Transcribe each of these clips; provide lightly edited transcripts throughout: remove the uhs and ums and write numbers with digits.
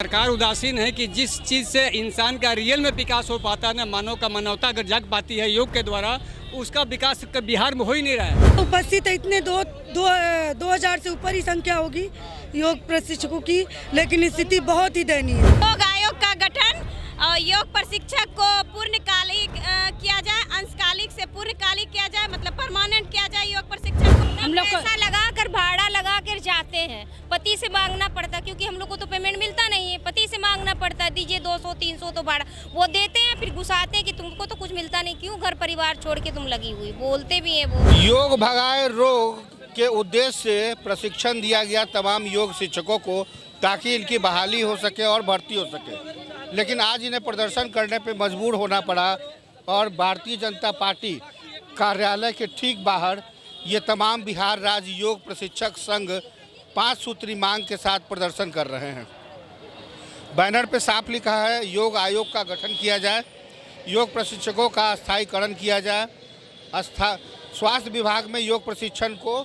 सरकार उदासीन है कि जिस चीज़ से इंसान का रियल में विकास हो पाता है ना, मानव का मानवता अगर जग पाती है योग के द्वारा, उसका विकास बिहार में हो ही नहीं रहा है। उपस्थित इतने 2000 से ऊपर ही संख्या होगी योग प्रशिक्षकों की, लेकिन स्थिति बहुत ही दयनीय है। योग आयोग का गठन और योग प्रशिक्षक को पूर्णकालिक किया जाए, अंशकालिक से पूर्णकालिक किया जाए, मतलब परमानेंट किया जाए योग प्रशिक्षक को। हम लोग पैसा लगा कर भाड़ा लगा कर जाते हैं, पति से मांगना पड़ता, क्योंकि हम लोग को तो पेमेंट मिलता नहीं है। पति से मांगना पड़ता है, दीजिए 200-300 तो भाड़ा वो देते हैं, फिर घुसाते हैं कि तुमको तो कुछ मिलता नहीं, क्यों घर परिवार छोड़ के तुम लगी हुई, बोलते भी है वो। योग भगाए रोग के उद्देश्य से प्रशिक्षण दिया गया तमाम योग शिक्षकों को, ताकि इनकी बहाली हो सके और भर्ती हो सके। लेकिन आज इन्हें प्रदर्शन करने पे मजबूर होना पड़ा और भारतीय जनता पार्टी कार्यालय के ठीक बाहर ये तमाम बिहार राज्य योग प्रशिक्षक संघ 5 सूत्री मांग के साथ प्रदर्शन कर रहे हैं। बैनर पे साफ लिखा है, योग आयोग का गठन किया जाए, योग प्रशिक्षकों का स्थायीकरण किया जाए, स्वास्थ्य विभाग में योग प्रशिक्षण को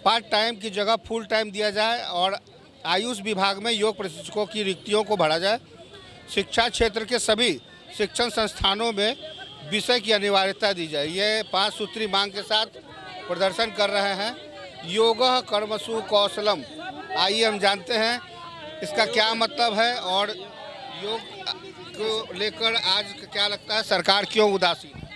पार्ट टाइम की जगह फुल टाइम दिया जाए और आयुष विभाग में योग प्रशिक्षकों की रिक्तियों को भरा जाए। शिक्षा क्षेत्र के सभी शिक्षण संस्थानों में विषय की अनिवार्यता दी जाए। ये 5 सूत्री मांग के साथ प्रदर्शन कर रहे हैं। योगः कर्मसु कौशलम, आइए हम जानते हैं इसका क्या मतलब है और योग को लेकर आज क्या लगता है, सरकार क्यों उदासीन है?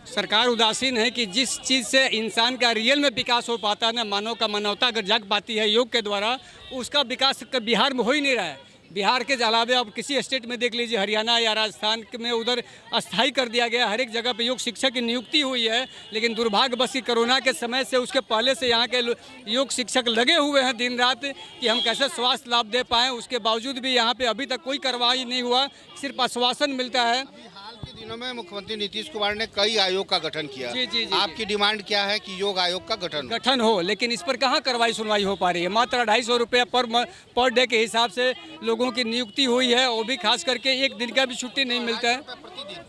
सरकार उदासीन है कि जिस चीज़ से इंसान का रियल में विकास हो पाता है ना, मानव का मानवता अगर जग पाती है योग के द्वारा, उसका विकास बिहार में हो ही नहीं रहा है। बिहार के अलावा अब किसी स्टेट में देख लीजिए, हरियाणा या राजस्थान में उधर अस्थायी कर दिया गया, हर एक जगह पे योग शिक्षक की नियुक्ति हुई है। लेकिन दुर्भाग्यवश कि कोरोना के समय से उसके पहले से यहाँ के योग शिक्षक लगे हुए हैं दिन रात कि हम कैसे स्वास्थ्य लाभ दे पाएँ। उसके बावजूद भी यहाँ पे अभी तक कोई कार्रवाई नहीं हुआ, सिर्फ आश्वासन मिलता है। हाल के दिनों में मुख्यमंत्री नीतीश कुमार ने कई आयोग का गठन किया। जी। आपकी डिमांड क्या है कि योग आयोग का गठन हो, लेकिन इस पर कहाँ कार्रवाई सुनवाई हो पा रही है। मात्र 250 रुपये पर डे के हिसाब से लोगों की नियुक्ति हुई है, वो भी खास करके एक दिन का भी छुट्टी नहीं मिलता है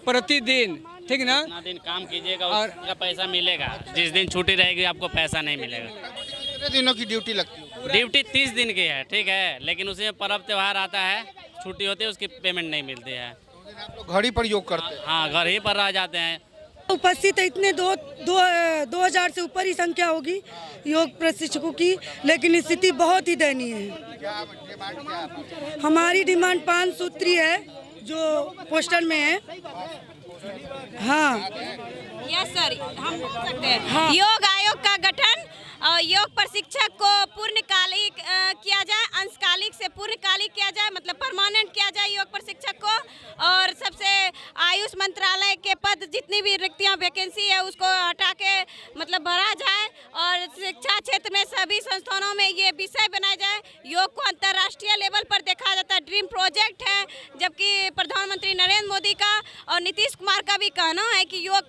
प्रतिदिन, ठीक ना। जितना दिन काम कीजिएगा उसका पैसा मिलेगा, जिस दिन छुट्टी रहेगी आपको पैसा नहीं मिलेगा। कितने दिनों की ड्यूटी लगती है? ड्यूटी 30 दिन की है, ठीक है, लेकिन उसमें पर्व त्यौहार आता है, छुट्टी होती है, उसकी पेमेंट नहीं मिलती है। आप लोग घड़ी पर योग करते हैं? हाँ, घर ही पर रह जाते हैं। उपस्थित इतने 2000 से ऊपर ही संख्या होगी योग प्रशिक्षकों की, लेकिन स्थिति बहुत ही दयनीय है। हमारी डिमांड 5 सूत्री है जो पोस्टर में है। हाँ, यस सर, हम बोल सकते हैं। हाँ। योग आयोग का गठन और योग प्रशिक्षक को पूर्णकालिक किया जाए, अंशकालिक से पूर्णकालिक किया जाए, मतलब परमानेंट किया जाए योग प्रशिक्षक को। और सबसे आयुष मंत्रालय के पद जितनी भी रिक्तियां वैकेंसी है उसको हटा के मतलब भरा जाए और शिक्षा क्षेत्र में सभी संस्थानों में ये विषय बनाया जाए। योग को अंतर्राष्ट्रीय लेवल पर देखा जाता है, ड्रीम प्रोजेक्ट है, जबकि प्रधानमंत्री नरेंद्र मोदी का और नीतीश कुमार का भी कहना है कि योग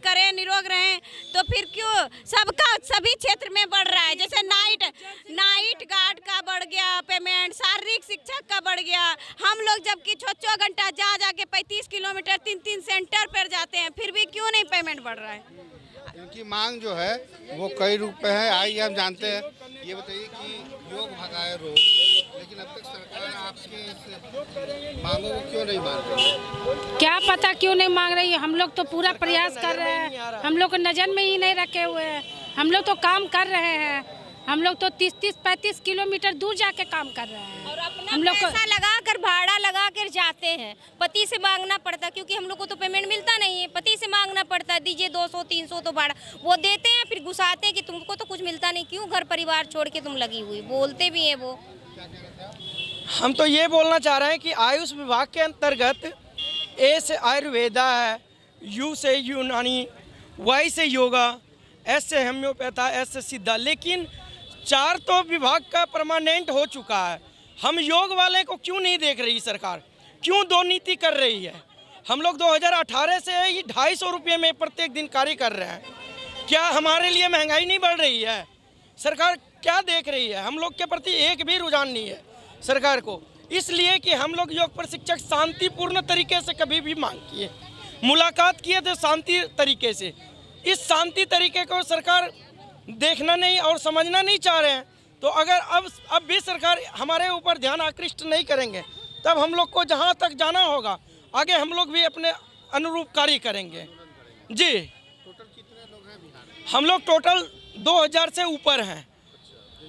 करें, निरोग रहें। तो फिर क्यों सबका सभी क्षेत्र में बढ़ रहा है? जैसे नाइट गार्ड का बढ़ गया पेमेंट, शारीरिक शिक्षक का बढ़ गया। हम लोग जबकि 6 घंटा जा के 35 किलोमीटर 3 सेंटर पर जाते हैं, फिर भी क्यों नहीं पेमेंट बढ़ रहा है? इनकी मांग जो है वो कई रूप में है, आइए हम जानते हैं। ये बताइए कि योग भगाए रोग, लेकिन अब तक सरकार आपके इस मांगों को क्यों नहीं मान रही? क्या पता क्यों नहीं मांग रही है। हम लोग तो पूरा प्रयास कर रहे हैं, हम लोग को नजर में ही नहीं रखे हुए हैं। हम लोग तो काम कर रहे हैं, हम लोग तो 30-35 किलोमीटर दूर जाके काम कर रहे हैं। और अपना हम लोग पैसा लगा कर भाड़ा लगा कर जाते हैं, पति से मांगना पड़ता, क्योंकि हम लोग को तो पेमेंट मिलता नहीं है। पति से मांगना पड़ता है, दीजिए 200-300 तो भाड़ा वो देते हैं, फिर घुसाते हैं कि तुमको तो कुछ मिलता नहीं, क्यों घर परिवार छोड़ के तुम लगी हुई, बोलते भी है वो। हम तो ये बोलना चाह रहे हैं कि आयुष विभाग के अंतर्गत ए से आयुर्वेदा है, यू से यूनानी, वाई से योगा, एस से होम्योपैथा, एस से सिद्धा, लेकिन 4 तो विभाग का परमानेंट हो चुका है। हम योग वाले को क्यों नहीं देख रही सरकार? क्यों 2 नीति कर रही है? हम लोग 2018 से ही 250 रुपये में प्रत्येक दिन कार्य कर रहे हैं। क्या हमारे लिए महंगाई नहीं बढ़ रही है? सरकार क्या देख रही है? हम लोग के प्रति एक भी रुझान नहीं है सरकार को, इसलिए कि हम लोग योग प्रशिक्षक शांतिपूर्ण तरीके से कभी भी मांग किए, मुलाकात किए थे शांति तरीके से। इस शांति तरीके को सरकार देखना नहीं और समझना नहीं चाह रहे हैं। तो अगर अब भी सरकार हमारे ऊपर ध्यान आकृष्ट नहीं करेंगे तब हम लोग को जहाँ तक जाना होगा आगे हम लोग भी अपने अनुरूप कार्य करेंगे। जी हम लोग टोटल 2000 से ऊपर हैं।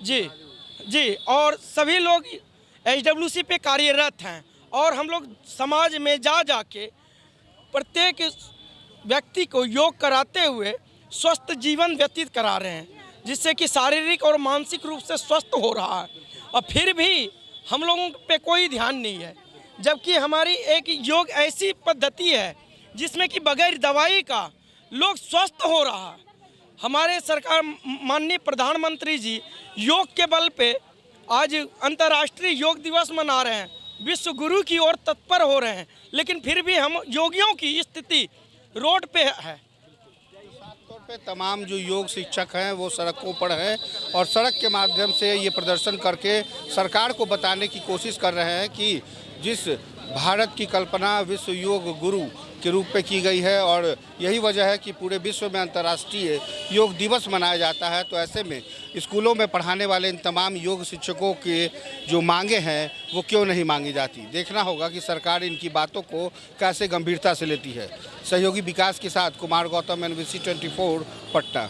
जी और सभी लोग HWC पे कार्यरत हैं और हम लोग समाज में जा के प्रत्येक व्यक्ति को योग कराते हुए स्वस्थ जीवन व्यतीत करा रहे हैं, जिससे कि शारीरिक और मानसिक रूप से स्वस्थ हो रहा है। और फिर भी हम लोगों पे कोई ध्यान नहीं है, जबकि हमारी एक योग ऐसी पद्धति है जिसमें कि बगैर दवाई का लोग स्वस्थ हो रहा है। हमारे सरकार माननीय प्रधानमंत्री जी योग के बल पे आज अंतर्राष्ट्रीय योग दिवस मना रहे हैं, विश्व गुरु की ओर तत्पर हो रहे हैं, लेकिन फिर भी हम योगियों की स्थिति रोड पे है। तौर पे तमाम जो योग शिक्षक हैं वो सड़कों पर हैं और सड़क के माध्यम से ये प्रदर्शन करके सरकार को बताने की कोशिश कर रहे हैं कि जिस भारत की कल्पना विश्व योग गुरु के रूप में की गई है और यही वजह है कि पूरे विश्व में अंतर्राष्ट्रीय योग दिवस मनाया जाता है। तो ऐसे में स्कूलों में पढ़ाने वाले इन तमाम योग शिक्षकों के जो मांगे हैं वो क्यों नहीं मांगी जाती। देखना होगा कि सरकार इनकी बातों को कैसे गंभीरता से लेती है। सहयोगी विकास के साथ कुमार गौतम, NBC 24 पटना।